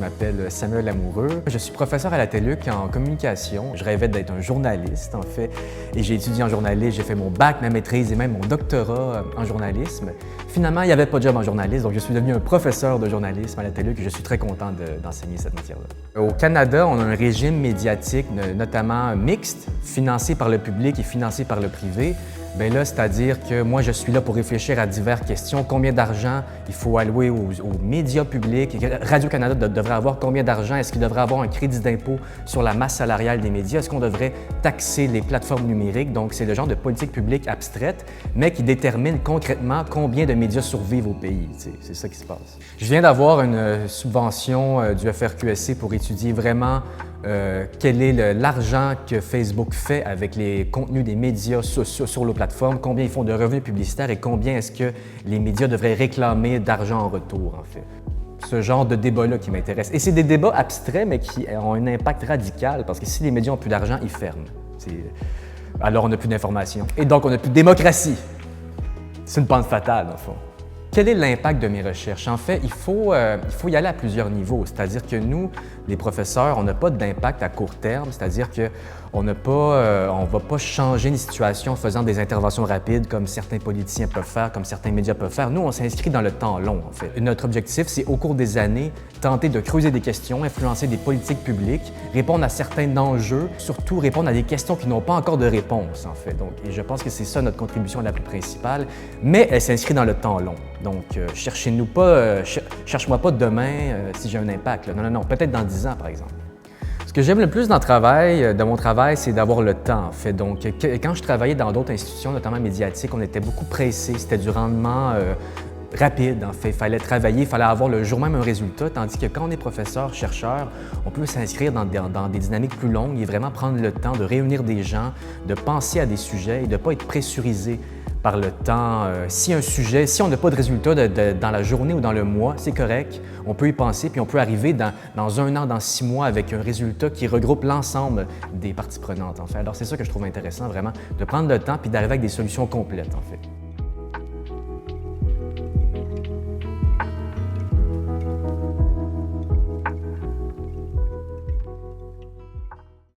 m'appelle Samuel Lamoureux. Je suis professeur à la TELUC en communication. Je rêvais d'être un journaliste, en fait, et j'ai étudié en journalisme. J'ai fait mon bac, ma maîtrise et même mon doctorat en journalisme. Finalement, il n'y avait pas de job en journalisme, donc je suis devenu un professeur de journalisme à la TELUC et je suis très content d'enseigner cette matière-là. Au Canada, on a un régime médiatique, notamment mixte, financé par le public et financé par le privé. Bien là, c'est-à-dire que moi, je suis là pour réfléchir à diverses questions. Combien d'argent il faut allouer aux médias publics? Radio-Canada devrait avoir combien d'argent? Est-ce qu'il devrait avoir un crédit d'impôt sur la masse salariale des médias? Est-ce qu'on devrait taxer les plateformes numériques? Donc, c'est le genre de politique publique abstraite, mais qui détermine concrètement combien de médias survivent au pays. C'est ça qui se passe. Je viens d'avoir une subvention du FRQSC pour étudier vraiment quel est l'argent que Facebook fait avec les contenus des médias sur leurs plateformes, combien ils font de revenus publicitaires et combien est-ce que les médias devraient réclamer d'argent en retour, en fait. Ce genre de débat-là qui m'intéresse. Et c'est des débats abstraits, mais qui ont un impact radical, parce que si les médias n'ont plus d'argent, ils ferment. Alors on n'a plus d'information. Et donc on n'a plus de démocratie. C'est une pente fatale, au fond. Quel est l'impact de mes recherches? En fait, il faut y aller à plusieurs niveaux. C'est-à-dire que nous, les professeurs, on n'a pas d'impact à court terme, c'est-à-dire qu'on ne va pas changer une situation en faisant des interventions rapides comme certains politiciens peuvent faire, comme certains médias peuvent faire. Nous, on s'inscrit dans le temps long, en fait. Notre objectif, c'est au cours des années, tenter de creuser des questions, influencer des politiques publiques, répondre à certains enjeux, surtout répondre à des questions qui n'ont pas encore de réponse, en fait. Donc, et je pense que c'est ça notre contribution la plus principale, mais elle s'inscrit dans le temps long. Donc, cherchez-nous pas, cherche-moi pas demain si j'ai un impact. Là. Non, peut-être dans 10 ans, par exemple. Ce que j'aime le plus dans mon travail, c'est d'avoir le temps, en fait. Donc, quand je travaillais dans d'autres institutions, notamment médiatiques, on était beaucoup pressés. C'était du rendement rapide, en fait. Il fallait travailler, il fallait avoir le jour même un résultat, tandis que quand on est professeur, chercheur, on peut s'inscrire dans des dynamiques plus longues et vraiment prendre le temps de réunir des gens, de penser à des sujets et de ne pas être pressurisé par le temps. Si on n'a pas de résultat dans la journée ou dans le mois, c'est correct, on peut y penser, puis on peut arriver dans 1 an, dans 6 mois avec un résultat qui regroupe l'ensemble des parties prenantes, en fait. Alors c'est ça que je trouve intéressant, vraiment, de prendre le temps puis d'arriver avec des solutions complètes, en fait.